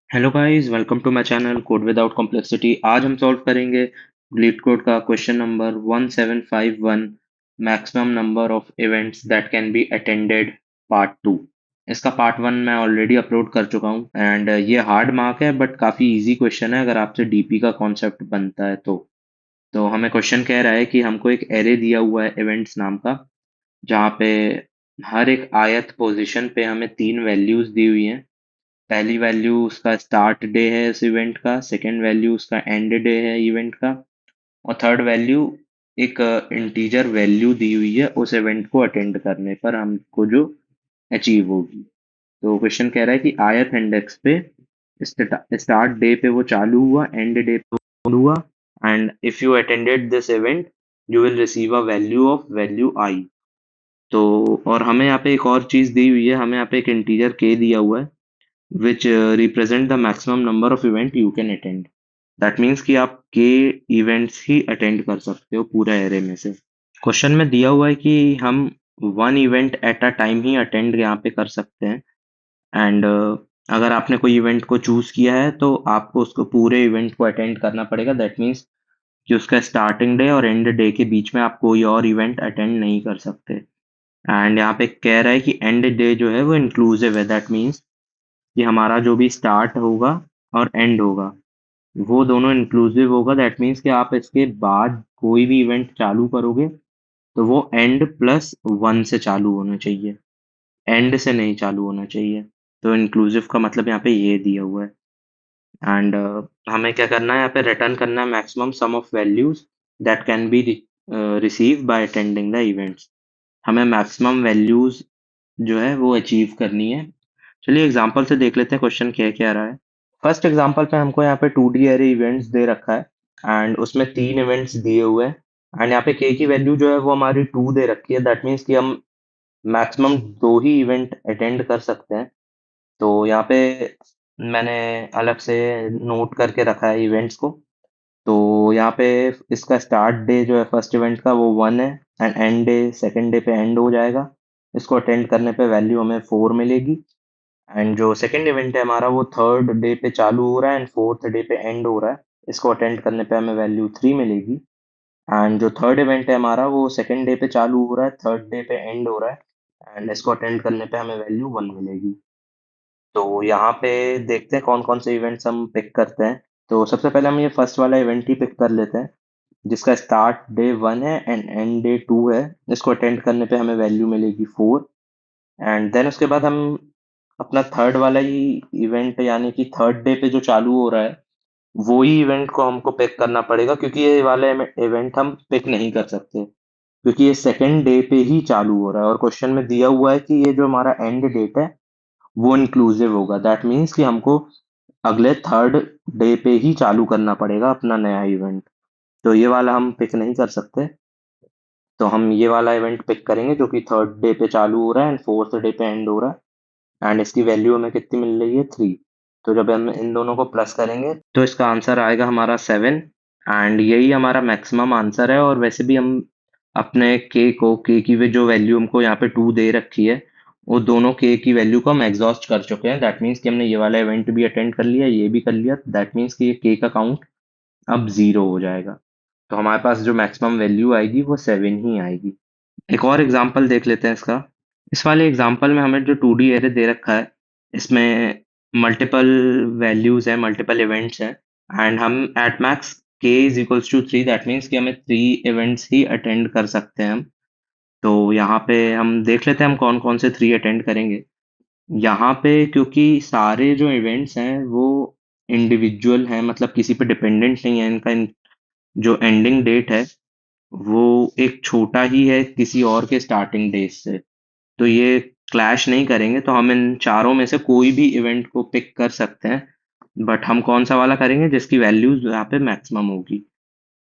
Hello guys, welcome to my channel code without complexity. आज हम solve करेंगे LeetCode का question number 1751, maximum number of events that can be attended, part 2। इसका part 1 मैं already upload कर चुका हूँ एंड ये हार्ड मार्क है बट काफ़ी इजी क्वेश्चन है अगर आपसे डीपी का कॉन्सेप्ट बनता है तो हमें क्वेश्चन कह रहा है कि हमको एक एरे दिया हुआ है इवेंट्स नाम का, जहाँ पे हर एक आयत पोजीशन पे हमें तीन वैल्यूज दी हुई हैं। पहली वैल्यू उसका स्टार्ट डे है इस इवेंट का, सेकंड वैल्यू उसका एंड डे है इवेंट का, और थर्ड वैल्यू एक इंटीजर वैल्यू दी हुई है उस इवेंट को अटेंड करने पर हमको जो अचीव होगी। तो क्वेश्चन कह रहा है कि आयत इंडेक्स पे स्टार्ट डे पे वो चालू हुआ, एंड डे पे वो बंद हुआ, and if you attended this event you will receive a value of value I. तो और हमें यहाँ पे एक और चीज दी हुई है, हमें यहाँ पे एक इंटीजर के दिया हुआ है which represent the maximum number of event you can attend. That means कि आप के इवेंट्स ही अटेंड कर सकते हो पूरा एरे में से। क्वेश्चन में दिया हुआ है कि हम one event at a time he attend यहाँ पे कर सकते हैं एंड अगर आपने कोई इवेंट को चूज किया है तो आपको उसको पूरे इवेंट को अटेंड करना पड़ेगा। दैट मीन्स कि उसका स्टार्टिंग डे और एंड डे के बीच में आप कोई और इवेंट अटेंड नहीं कर सकते। एंड यहाँ पे कह रहा है कि एंड डे जो है वो इंक्लूसिव है। दैट मीन्स कि हमारा जो भी स्टार्ट होगा और एंड होगा वो दोनों इंक्लूसिव होगा। दैट मीन्स कि आप इसके बाद कोई भी इवेंट चालू करोगे तो वो एंड प्लस वन से चालू होना चाहिए, एंड से नहीं चालू होना चाहिए। तो इंक्लूसिव का मतलब यहाँ पे ये दिया हुआ है एंड हमें क्या करना है, यहाँ पे रिटर्न करना है maximum some of values that can B receive by attending the events. हमें मैक्सिमम वैल्यूज जो है वो अचीव करनी है। चलिए एग्जांपल से देख लेते हैं क्वेश्चन क्या क्या रहा है। फर्स्ट एग्जांपल पे हमको यहाँ पे 2D एरे इवेंट्स दे रखा है एंड उसमें तीन इवेंट्स दिए हुए हैं एंड यहाँ पे के की वैल्यू जो है वो हमारी 2 दे रखी है। दैट मीन्स कि हम मैक्सिमम दो ही इवेंट अटेंड कर सकते हैं। तो यहाँ पे मैंने अलग से नोट करके रखा है इवेंट्स को। तो यहाँ पे इसका स्टार्ट डे जो है फर्स्ट इवेंट का वो 1 है and and day second day पे एंड हो जाएगा। इसको अटेंड करने पे वैल्यू हमें 4 मिलेगी एंड जो सेकंड इवेंट है हमारा वो थर्ड डे पे चालू हो रहा है एंड फोर्थ डे पे एंड हो रहा है। इसको अटेंड करने पे हमें वैल्यू 3 मिलेगी एंड जो थर्ड इवेंट है हमारा वो सेकंड डे पे चालू हो रहा है, थर्ड डे पे एंड हो रहा है एंड इसको अटेंड करने पे हमें वैल्यू 1 मिलेगी। तो यहाँ पे देखते हैं कौन कौन से इवेंट्स हम पिक करते हैं। तो सबसे पहले हम ये फर्स्ट वाला इवेंट ही पिक कर लेते हैं जिसका स्टार्ट डे 1 है एंड एंड डे 2 है। इसको अटेंड करने पे हमें वैल्यू मिलेगी 4 एंड देन उसके बाद हम अपना थर्ड वाला ही इवेंट यानी कि थर्ड डे पे जो चालू हो रहा है वो ही इवेंट को हमको पिक करना पड़ेगा, क्योंकि ये वाला इवेंट हम पिक नहीं कर सकते क्योंकि ये सेकंड डे पे ही चालू हो रहा है और क्वेश्चन में दिया हुआ है कि ये जो हमारा एंड डेट है वो इंक्लूसिव होगा। दैट मीन्स कि हमको अगले थर्ड डे पे ही चालू करना पड़ेगा अपना नया इवेंट। तो ये वाला हम पिक नहीं कर सकते। तो हम ये वाला इवेंट पिक करेंगे जो कि थर्ड डे पे चालू हो रहा है एंड फोर्थ डे पे एंड हो रहा है एंड इसकी वैल्यू हमें कितनी मिल रही है, 3। तो जब हम इन दोनों को प्लस करेंगे तो इसका आंसर आएगा हमारा 7 एंड यही हमारा मैक्सिमम आंसर है। और वैसे भी हम अपने के की जो वैल्यू हमको यहाँ पे 2 दे रखी है वो दोनों के की वैल्यू को हम एग्जॉस्ट कर चुके हैं। दैट मीन्स कि हमने ये वाला इवेंट भी अटेंड कर लिया, ये भी कर लिया। दैट मीन्स कि ये के का काउंट अब 0 हो जाएगा। तो हमारे पास जो मैक्सिमम वैल्यू आएगी वो 7 ही आएगी। एक और एग्जांपल देख लेते हैं इसका। इस वाले एग्जांपल में हमें जो 2D एरे दे रखा है इसमें मल्टीपल वैल्यूज हैं, मल्टीपल इवेंट्स हैं एंड हम at max K is equals to 3। That means कि हमें 3 इवेंट्स ही अटेंड कर सकते हैं हम। तो यहाँ पे हम देख लेते हैं हम कौन कौन से 3 अटेंड करेंगे। यहाँ पे क्योंकि सारे जो इवेंट्स हैं वो इंडिविजुअल हैं, मतलब किसी पे डिपेंडेंट नहीं है इनका। जो एंडिंग डेट है वो एक छोटा ही है किसी और के स्टार्टिंग डेट से, तो ये क्लैश नहीं करेंगे। तो हम इन चारों में से कोई भी इवेंट को पिक कर सकते हैं बट हम कौन सा वाला करेंगे जिसकी वैल्यूज यहाँ पे मैक्सिमम होगी।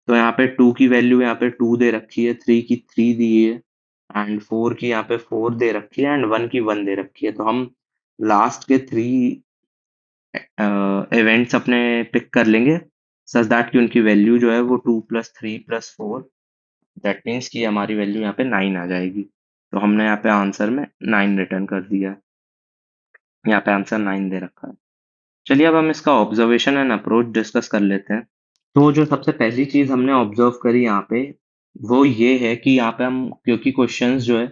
तो यहाँ पे 2 की वैल्यू यहाँ पे 2 दे रखी है, 3 की 3 दी है एंड 4 की यहाँ पे 4 दे रखी है एंड 1 की 1 दे रखी है। तो हम लास्ट के 3 इवेंट्स अपने पिक कर लेंगे सच दैट कि उनकी वैल्यू जो है वो 2 प्लस 3 प्लस 4, दैट मीन्स कि हमारी वैल्यू यहाँ पे 9 आ जाएगी। तो हमने यहाँ पे आंसर में 9 रिटर्न कर दिया। यहाँ पे आंसर 9 दे रखा है। चलिए अब हम इसका ऑब्जर्वेशन एंड अप्रोच डिस्कस कर लेते हैं। तो जो सबसे पहली चीज हमने ऑब्जर्व करी यहाँ पे, वो ये है कि यहाँ पे हम, क्योंकि क्वेश्चंस जो है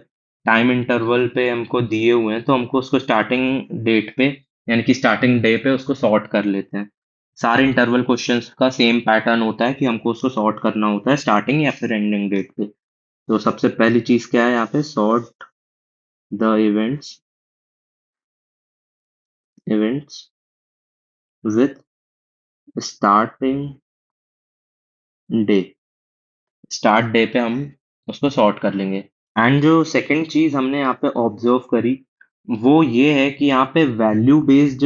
टाइम इंटरवल पे हमको दिए हुए हैं, तो हमको उसको स्टार्टिंग डेट पे, यानी कि स्टार्टिंग डे पे उसको सॉर्ट कर लेते हैं। सारे इंटरवल क्वेश्चंस का सेम पैटर्न होता है कि हमको उसको सॉर्ट करना होता है स्टार्टिंग या फिर एंडिंग डेट पे। तो सबसे पहली चीज क्या है यहाँ पे, sort the events with starting day. Start day पे हम उसको सॉर्ट कर लेंगे। एंड जो सेकंड चीज हमने यहाँ पे ऑब्जर्व करी, वो ये है कि यहाँ पे वैल्यू बेस्ड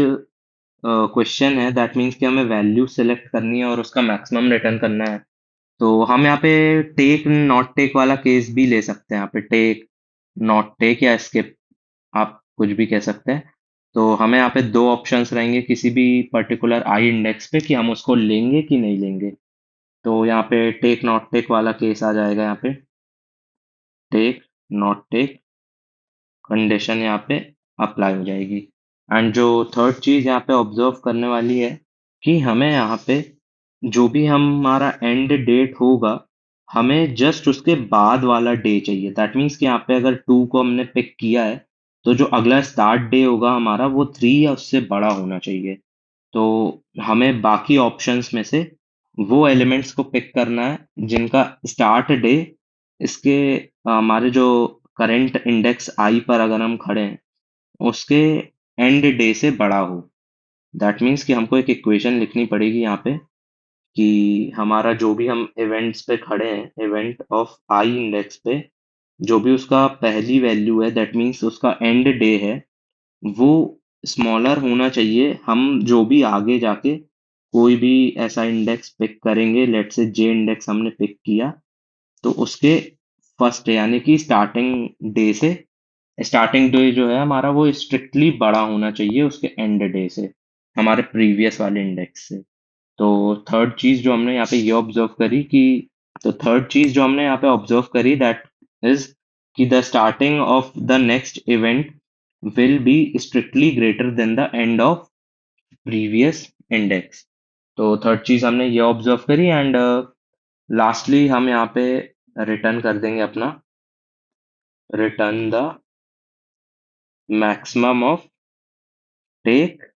क्वेश्चन है। दैट मीन्स कि हमें वैल्यू सेलेक्ट करनी है और उसका मैक्सिमम रिटर्न करना है। तो हम यहाँ पे टेक नॉट टेक वाला केस भी ले सकते हैं। यहाँ पे टेक नॉट टेक या स्किप, आप कुछ भी कह सकते हैं। तो हमें यहाँ पे दो ऑप्शंस रहेंगे किसी भी पर्टिकुलर आई इंडेक्स पे कि हम उसको लेंगे कि नहीं लेंगे। तो यहाँ पे टेक नॉट टेक वाला केस आ जाएगा। यहाँ पे टेक नॉट टेक कंडीशन यहाँ पे अप्लाई हो जाएगी। एंड जो थर्ड चीज यहाँ पे ऑब्जर्व करने वाली है कि हमें यहाँ पे जो भी हमारा एंड डेट होगा, हमें जस्ट उसके बाद वाला डे चाहिए। दैट मीन्स कि यहाँ पे अगर 2 को हमने पिक किया है, तो जो अगला स्टार्ट डे होगा हमारा वो 3 या उससे बड़ा होना चाहिए। तो हमें बाकी ऑप्शंस में से वो एलिमेंट्स को पिक करना है जिनका स्टार्ट डे इसके हमारे जो करंट इंडेक्स आई पर अगर हम खड़े हैं, उसके एंड डे से बड़ा हो। दैट मीन्स कि हमको एक इक्वेशन लिखनी पड़ेगी यहाँ पे कि हमारा जो भी हम इवेंट्स पे खड़े हैं, इवेंट ऑफ आई इंडेक्स पे, जो भी उसका पहली वैल्यू है, दैट मीन्स उसका एंड डे है, वो स्मॉलर होना चाहिए। हम जो भी आगे जाके कोई भी ऐसा इंडेक्स पिक करेंगे, लेट से जे इंडेक्स हमने पिक किया, तो उसके फर्स्ट यानी कि स्टार्टिंग डे जो है हमारा वो स्ट्रिक्टली बड़ा होना चाहिए उसके एंड डे से, हमारे प्रीवियस वाले इंडेक्स से। तो थर्ड चीज जो हमने यहाँ पे ये ऑब्जर्व करी कि तो थर्ड चीज जो हमने यहाँ पे ऑब्जर्व करी, दैट इज कि the starting of the next event will be strictly greater than the end of previous index. तो थर्ड चीज हमने ये ऑब्जर्व करी। एंड लास्टली हम यहाँ पे रिटर्न कर देंगे अपना, return the maximum of take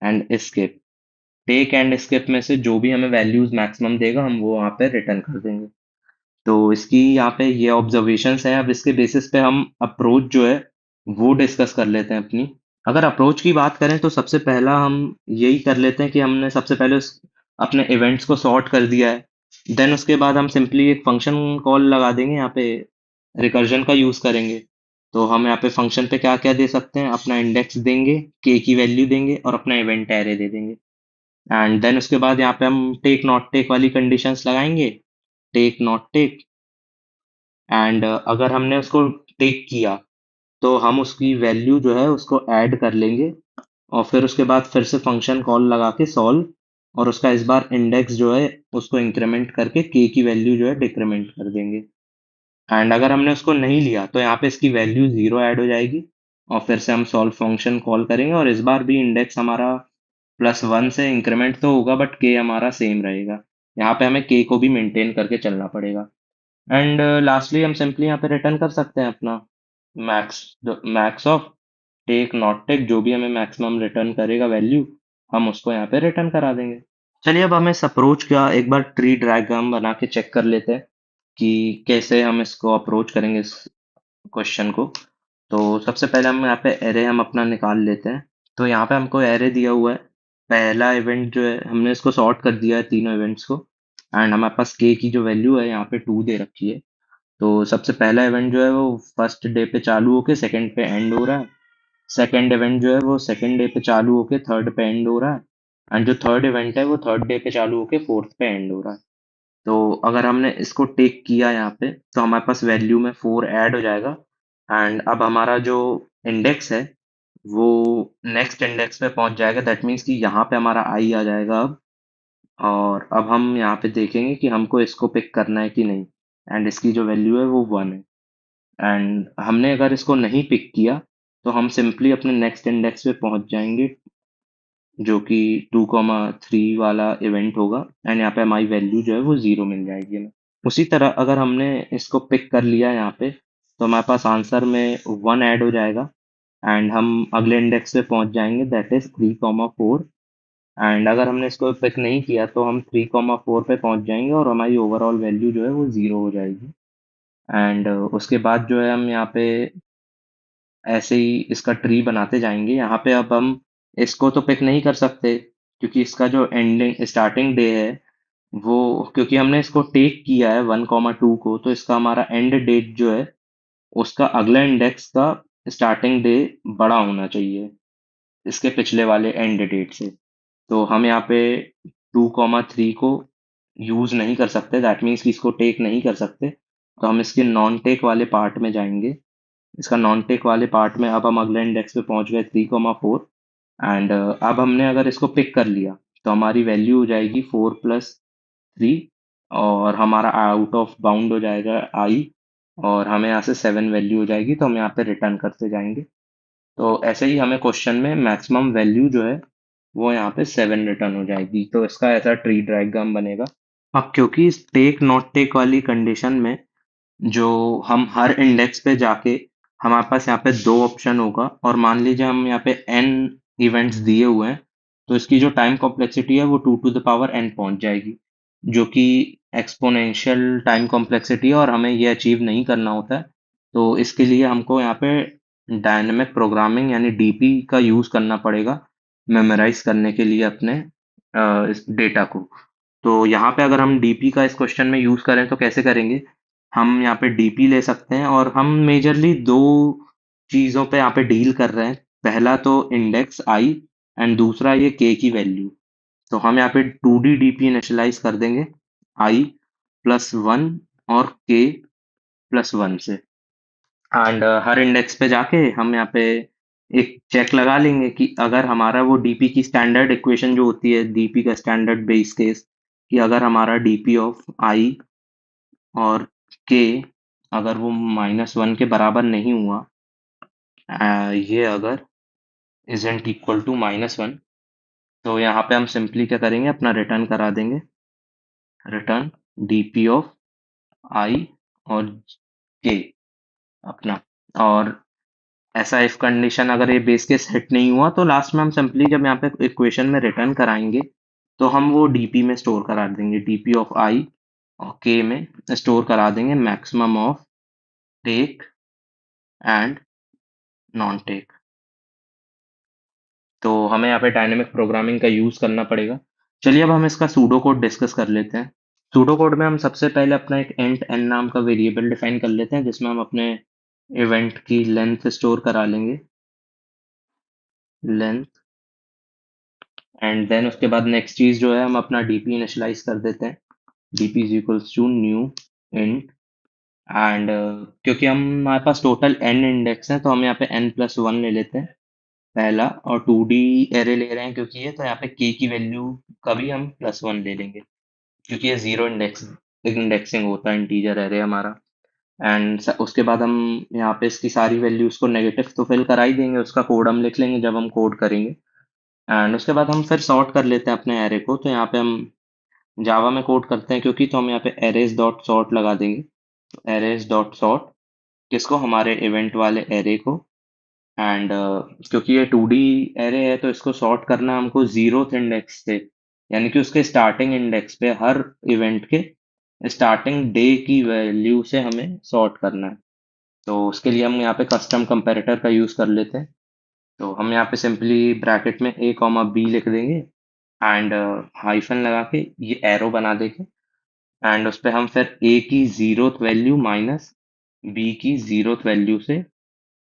and skip. Take and skip में से जो भी हमें वैल्यूज मैक्सिमम देगा हम वो वहाँ पे रिटर्न कर देंगे। तो इसकी यहाँ पे ये ऑब्जर्वेशंस हैं। अब इसके बेसिस पे हम अप्रोच जो है वो डिस्कस कर लेते हैं अपनी। अगर अप्रोच की बात करें तो सबसे पहला हम यही कर लेते हैं कि हमने सबसे पहले अपने इवेंट्स को सॉर्ट कर दिया है। देन उसके बाद हम सिंपली एक फंक्शन कॉल लगा देंगे यहाँ पे, रिकर्जन का यूज करेंगे। तो हम यहाँ पे फंक्शन पे क्या क्या दे सकते हैं, अपना इंडेक्स देंगे, के की वैल्यू देंगे और अपना इवेंट एरे दे देंगे। एंड देन उसके बाद यहाँ पे हम टेक नॉट टेक वाली कंडीशंस लगाएंगे, टेक नॉट टेक। एंड अगर हमने उसको टेक किया, तो हम उसकी वैल्यू जो है उसको ऐड कर लेंगे और फिर उसके बाद फिर से फंक्शन कॉल लगा के सॉल्व, और उसका इस बार इंडेक्स जो है उसको इंक्रीमेंट करके के की वैल्यू जो है डिक्रीमेंट कर देंगे। एंड अगर हमने उसको नहीं लिया तो यहाँ पे इसकी वैल्यू जीरो ऐड हो जाएगी और फिर से हम सॉल्व फंक्शन कॉल करेंगे और इस बार भी इंडेक्स हमारा +1 से इंक्रीमेंट तो होगा बट के हमारा सेम रहेगा। यहाँ पे हमें के को भी मेंटेन करके चलना पड़ेगा। एंड लास्टली हम सिंपली यहाँ पे रिटर्न कर सकते हैं अपना max max of take not take, जो भी हमें मैक्सिमम रिटर्न करेगा वैल्यू, हम उसको यहाँ पे रिटर्न करा देंगे। चलिए अब हम इस अप्रोच का एक बार ट्री डायग्राम बना के चेक कर लेते हैं कि कैसे हम इसको अप्रोच करेंगे इस क्वेश्चन को। तो सबसे पहले हम यहाँ पे एरे हम अपना निकाल लेते हैं। तो यहाँ पे हमको एरे दिया हुआ है। पहला इवेंट जो है हमने इसको सॉर्ट कर दिया है तीनों इवेंट्स को। एंड हमारे पास के की जो वैल्यू है यहाँ पे 2 दे रखी है। तो सबसे पहला इवेंट जो है वो फर्स्ट डे पे चालू होके सेकंड पे एंड हो रहा है। सेकंड इवेंट जो है वो सेकंड डे पे चालू होके थर्ड पे एंड हो रहा है। एंड जो थर्ड इवेंट है वो थर्ड डे पे चालू होके फोर्थ पे एंड हो रहा है। तो अगर हमने इसको टेक किया यहाँ पे, तो हमारे पास वैल्यू में 4 ऐड हो जाएगा। एंड अब हमारा जो इंडेक्स है वो नेक्स्ट इंडेक्स पे पहुंच जाएगा। दैट मीन्स कि यहाँ पे हमारा आई आ जाएगा अब। और अब हम यहाँ पे देखेंगे कि हमको इसको पिक करना है कि नहीं। एंड इसकी जो वैल्यू है वो 1 है। एंड हमने अगर इसको नहीं पिक किया, तो हम सिंपली अपने नेक्स्ट इंडेक्स पे पहुंच जाएंगे जो कि 2,3 वाला इवेंट होगा, एंड यहाँ पे हमारी वैल्यू जो है वो 0 मिल जाएगी हमें। उसी तरह अगर हमने इसको पिक कर लिया यहाँ पे, तो हमारे पास आंसर में 1 ऐड हो जाएगा, एंड हम अगले इंडेक्स पे पहुंच जाएंगे, दैट इज 3,4। एंड अगर हमने इसको पिक नहीं किया तो हम 3,4 पे पहुंच जाएंगे और हमारी ओवरऑल वैल्यू जो है वो 0 हो जाएगी। एंड उसके बाद जो है हम यहाँ पे ऐसे ही इसका ट्री बनाते जाएंगे। यहाँ पे अब हम इसको तो पिक नहीं कर सकते, क्योंकि इसका जो एंडिंग स्टार्टिंग डे है वो, क्योंकि हमने इसको टेक किया है 1,2 को, तो इसका हमारा एंड डेट जो है उसका अगला इंडेक्स का स्टार्टिंग डे बड़ा होना चाहिए इसके पिछले वाले एंड डेट से। तो हम यहाँ पे 2,3 को यूज नहीं कर सकते, दैट मीन्स कि इसको टेक नहीं कर सकते। तो हम इसके नॉन टेक वाले पार्ट में जाएंगे। इसका नॉन टेक वाले पार्ट में अब हम अगले इंडेक्स पे पहुंच गए 3,4। एंड अब हमने अगर इसको पिक कर लिया तो हमारी वैल्यू हो जाएगी 4+3, और हमारा आउट ऑफ बाउंड हो जाएगा आई, और हमें यहाँ से 7 वैल्यू हो जाएगी, तो हम यहाँ पे रिटर्न करते जाएंगे। तो ऐसे ही हमें क्वेश्चन में मैक्सिमम वैल्यू जो है वो यहाँ पे 7 रिटर्न हो जाएगी, तो इसका ऐसा ट्री डायग्राम बनेगा। अब क्योंकि इस टेक नॉट टेक वाली कंडीशन में जो हम हर इंडेक्स पे जाके, हमारे पास यहाँ पे दो ऑप्शन होगा, और मान लीजिए हम यहाँ पे n इवेंट्स दिए हुए हैं, तो इसकी जो टाइम कॉम्प्लेक्सिटी है वो 2 to the power n पहुंच जाएगी, जो कि एक्सपोनेंशियल टाइम कॉम्प्लेक्सिटी है, और हमें ये अचीव नहीं करना होता है। तो इसके लिए हमको यहाँ पे डायनेमिक प्रोग्रामिंग यानी डीपी का यूज करना पड़ेगा मेमोराइज करने के लिए अपने इस डेटा को। तो यहाँ पे अगर हम डीपी का इस क्वेश्चन में यूज करें तो कैसे करेंगे? हम यहाँ पे डीपी ले सकते हैं, और हम मेजरली दो चीजों पे यहाँ पे डील कर रहे हैं। पहला तो इंडेक्स आई, एंड दूसरा ये के की वैल्यू। तो हम यहाँ पे 2D डीपी इनिशियलाइज कर देंगे आई +1 और के +1 से। एंड हर इंडेक्स पे जाके हम यहाँ पे एक चेक लगा लेंगे कि अगर हमारा वो डीपी की स्टैंडर्ड इक्वेशन जो होती है, डीपी का स्टैंडर्ड बेस केस, कि अगर हमारा डीपी ऑफ आई और के अगर वो -1 के बराबर नहीं हुआ, ये अगर इजंट इक्वल टू -1, तो यहाँ पे हम सिंपली क्या करेंगे, अपना रिटर्न करा देंगे, रिटर्न डीपी ऑफ आई और के अपना। और ऐसा इफ कंडीशन अगर ये बेस केस हिट नहीं हुआ, तो लास्ट में हम सिंपली जब यहाँ पे इक्वेशन में रिटर्न कराएंगे, तो हम वो डीपी में स्टोर करा देंगे, डीपी ऑफ आई और के में स्टोर करा देंगे maximum of take and non take. तो हमें यहाँ पे डायनेमिक प्रोग्रामिंग का यूज करना पड़ेगा। चलिए अब हम इसका सूडो कोड डिस्कस कर लेते हैं। सूडो कोड में हम सबसे पहले अपना एक इंट एन नाम का वेरिएबल डिफाइन कर लेते हैं, जिसमें हम अपने इवेंट की लेंथ स्टोर करा लेंगे, लेंथ। एंड देन उसके बाद नेक्स्ट चीज जो है, हम अपना डीपी इनिशियलाइज कर देते हैं, DP is equals to new int. And क्योंकि हम हमारे पास टोटल n इंडेक्स हैं, तो हम यहाँ पे n+1 ले लेते हैं पहला, और 2D एरे ले रहे हैं क्योंकि ये, तो यहाँ पे k की वैल्यू का भी हम +1 ले लेंगे, क्योंकि ये जीरो इंडेक्सिंग होता है इंटीजर एरे हमारा। एंड उसके बाद हम यहाँ पे इसकी सारी वैल्यूज को नेगेटिव तो फिल करा ही देंगे, उसका कोड हम लिख लेंगे जब हम कोड करेंगे। एंड उसके बाद हम फिर सॉर्ट कर लेते हैं अपने एरे को। तो यहाँ पे हम जावा में कोड करते हैं क्योंकि, तो हम यहाँ पे एरेज डॉट सॉर्ट लगा देंगे, एरेज डॉट सॉर्ट किसको, हमारे इवेंट वाले एरे को। एंड क्योंकि ये 2D एरे है, तो इसको सॉर्ट करना हमको 0th इंडेक्स से, यानी कि उसके स्टार्टिंग इंडेक्स पे हर इवेंट के स्टार्टिंग डे की वैल्यू से हमें सॉर्ट करना है। तो उसके लिए हम यहाँ पे कस्टम कंपैरेटर का यूज कर लेते हैं। तो हम यहाँ पे सिंपली ब्रैकेट में a, b लिख देंगे, एंड हाइफन लगा के ये एरो बना देंगे, एंड उस पे हम फिर a की 0th वैल्यू माइनस b की 0th वैल्यू से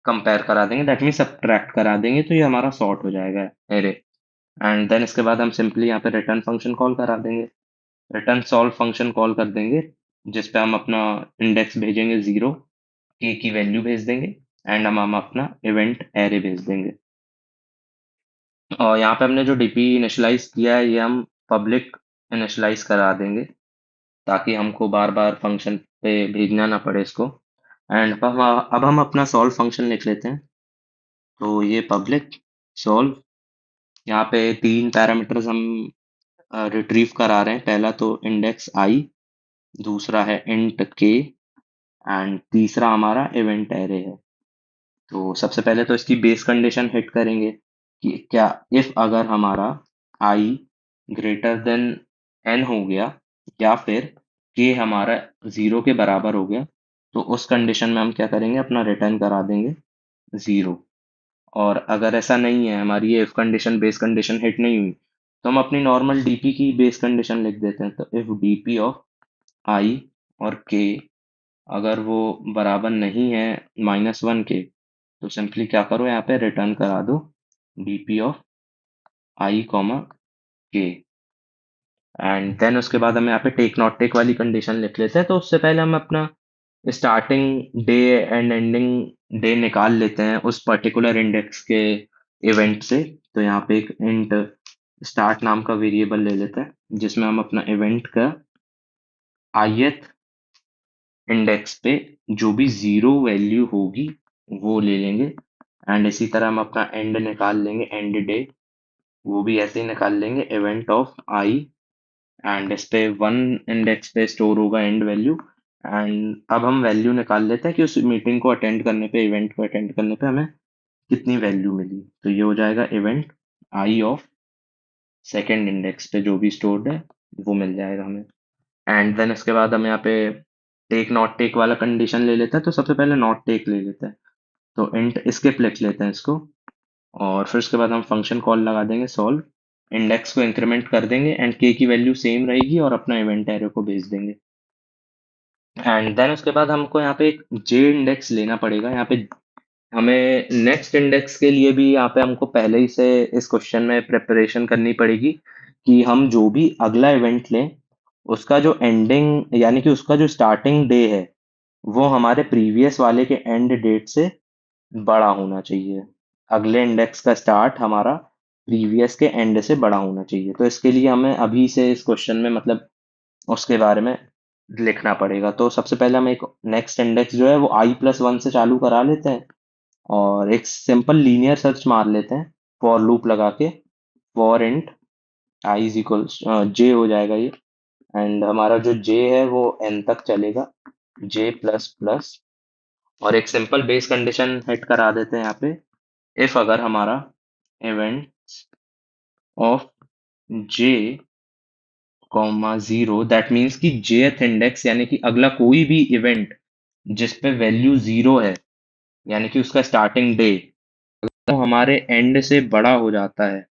कंपेयर करा देंगे, दैट मीन्स सब्ट्रैक्ट करा देंगे, तो ये हमारा सॉर्ट हो जाएगा एरे। एंड देन इसके बाद हम सिंपली यहाँ पे रिटर्न फंक्शन कॉल करा देंगे, रिटर्न सॉल्व फंक्शन कॉल कर देंगे, जिस पे हम अपना इंडेक्स भेजेंगे 0, के की वैल्यू भेज देंगे, एंड हम अपना इवेंट एरे भेज देंगे। और यहाँ पे हमने जो डीपी इनिशियलाइज किया है, ये हम पब्लिक इनिशियलाइज करा देंगे, ताकि हमको बार बार फंक्शन पे भेजना ना पड़े इसको। एंड अब हम अपना सॉल्व फंक्शन लिख लेते हैं। तो ये पब्लिक सॉल्व यहाँ पे तीन पैरामीटर्स हम रिट्रीव करा रहे हैं। पहला तो इंडेक्स आई, दूसरा है इंट के, एंड तीसरा हमारा इवेंट एरे है। तो सबसे पहले तो इसकी बेस कंडीशन हिट करेंगे कि क्या इफ अगर हमारा आई ग्रेटर देन एन हो गया या फिर के हमारा जीरो के बराबर हो गया, तो उस कंडीशन में हम क्या करेंगे, अपना रिटर्न करा देंगे जीरो। और अगर ऐसा नहीं है, हमारी ये if condition base condition hit नहीं हुई, तो हम अपनी नॉर्मल डीपी की बेस कंडीशन लिख देते हैं। तो इफ डीपी ऑफ आई और के अगर वो बराबर नहीं है -1 के, तो सिंपली क्या करो, यहाँ पे रिटर्न करा दो डीपी ऑफ आई कॉमा के। एंड देन उसके बाद हम यहाँ पे टेक नॉट टेक वाली कंडीशन लिख लेते हैं। तो उससे पहले हम अपना starting day and ending day निकाल लेते हैं उस पर्टिकुलर इंडेक्स के इवेंट से। तो यहाँ पे एक इंट स्टार्ट नाम का वेरिएबल ले लेते हैं, जिसमें हम अपना इवेंट का ith इंडेक्स पे जो भी जीरो वैल्यू होगी वो ले लेंगे। एंड इसी तरह हम अपना एंड निकाल लेंगे, एंड डे वो भी ऐसे ही निकाल लेंगे, इवेंट ऑफ आई। एंड इस पे वन इंडेक्स पे स्टोर होगा एंड वैल्यू। एंड अब हम वैल्यू निकाल लेते हैं कि उस मीटिंग को अटेंड करने पे, इवेंट को अटेंड करने पे हमें कितनी वैल्यू मिली। तो ये हो जाएगा event I of second index पे जो भी स्टोर्ड है वो मिल जाएगा हमें। एंड देन इसके बाद हम यहाँ पे टेक नॉट टेक वाला कंडीशन ले लेते हैं। तो सबसे पहले नॉट टेक ले लेते हैं, तो इंट स्किप लिख लेते हैं इसको। और फिर उसके बाद हम फंक्शन कॉल लगा देंगे सॉल्व, इंडेक्स को इंक्रीमेंट कर देंगे एंड के की वैल्यू सेम रहेगी और अपना इवेंट एरे को भेज देंगे। एंड देन उसके बाद हमको यहाँ पे एक जे इंडेक्स लेना पड़ेगा। यहाँ पे हमें नेक्स्ट इंडेक्स के लिए भी यहाँ पे हमको पहले ही से इस क्वेश्चन में प्रिपरेशन करनी पड़ेगी कि हम जो भी अगला इवेंट लें, उसका जो एंडिंग यानी कि उसका जो स्टार्टिंग डे है वो हमारे प्रीवियस वाले के एंड डेट से बड़ा होना चाहिए। अगले इंडेक्स का स्टार्ट हमारा प्रीवियस के एंड से बड़ा होना चाहिए। तो इसके लिए हमें अभी से इस क्वेश्चन में मतलब उसके बारे में लिखना पड़ेगा। तो सबसे पहले हम एक नेक्स्ट इंडेक्स जो है वो i+1 से चालू करा लेते हैं और एक सिंपल लीनियर सर्च मार लेते हैं फॉर लूप लगा के। For int i is equals j हो जाएगा ये। एंड हमारा जो जे है वो एन तक चलेगा, जे प्लस प्लस। और एक सिंपल बेस कंडीशन हिट करा देते हैं यहाँ पे, इफ अगर हमारा event of J comma zero, that means कि जेथ इंडेक्स यानी कि अगला कोई भी इवेंट जिस पे वैल्यू जीरो है, यानी कि उसका स्टार्टिंग डे तो हमारे एंड से बड़ा हो जाता है।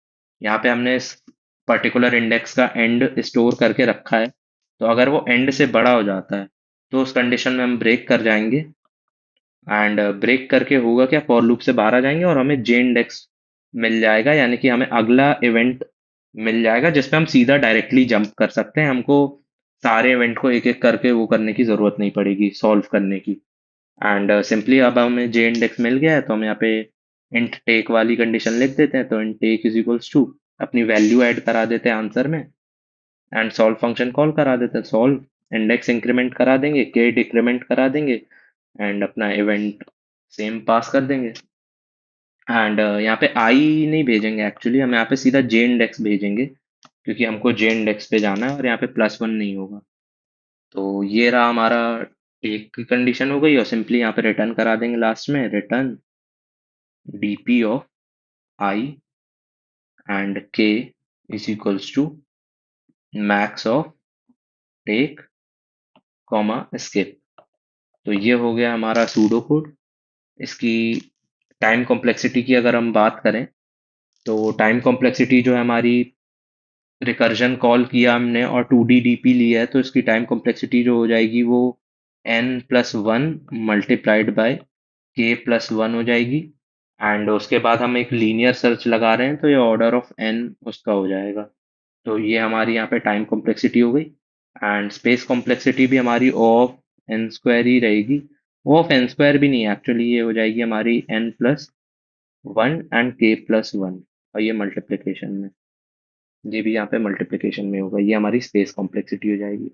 यहाँ पे हमने इस पर्टिकुलर इंडेक्स का एंड स्टोर करके रखा है। तो अगर वो एंड से बड़ा हो जाता है तो उस कंडीशन में हम ब्रेक कर जाएंगे। एंड ब्रेक करके होगा क्या, फॉर लूप से बाहर आ जाएंगे और हमें जे इंडेक्स मिल जाएगा, यानी कि हमें अगला इवेंट मिल जाएगा जिसपे हम सीधा डायरेक्टली जंप कर सकते हैं। हमको सारे इवेंट को एक एक करके वो करने की जरूरत नहीं पड़ेगी, सॉल्व करने की। एंड सिंपली अब हमें जे इंडेक्स मिल गया है, तो हम यहाँ पे इंट टेक वाली कंडीशन लिख देते हैं। तो int take is equals to अपनी वैल्यू ऐड करा देते हैं आंसर में एंड सॉल्व फंक्शन कॉल करा देते हैं। सॉल्व इंडेक्स इंक्रीमेंट करा देंगे, के डिक्रीमेंट करा देंगे एंड अपना इवेंट सेम पास कर देंगे। एंड यहाँ पे आई नहीं भेजेंगे, एक्चुअली हम यहाँ पे सीधा जे इंडेक्स भेजेंगे क्योंकि हमको जे इंडेक्स पे जाना है और यहाँ पे +1 नहीं होगा। तो ये रहा हमारा एक की कंडीशन हो गई और सिंपली यहाँ पे रिटर्न करा देंगे लास्ट में, return DP of i and k is equals to max of take comma skip. तो ये हो गया हमारा सूडो कोड। इसकी टाइम कॉम्प्लेक्सिटी की अगर हम बात करें, तो टाइम कॉम्प्लेक्सिटी जो है हमारी, रिकर्जन कॉल किया हमने और 2D डीपी लिया है, तो इसकी टाइम कॉम्प्लेक्सिटी जो हो जाएगी वो n+1 मल्टीप्लाइड बाय k+1 हो जाएगी। एंड उसके बाद हम एक लीनियर सर्च लगा रहे हैं, तो ये ऑर्डर ऑफ n उसका हो जाएगा। तो ये हमारी यहाँ पे टाइम कॉम्प्लेक्सिटी हो गई। एंड स्पेस कॉम्प्लेक्सिटी भी हमारी O ऑफ n² ही रहेगी। O ऑफ n² भी नहीं, एक्चुअली ये हो जाएगी हमारी n+1 एंड k+1। और ये मल्टीप्लिकेशन में, ये भी यहाँ पे मल्टीप्लिकेशन में होगा, ये हमारी स्पेस कॉम्प्लेक्सिटी हो जाएगी।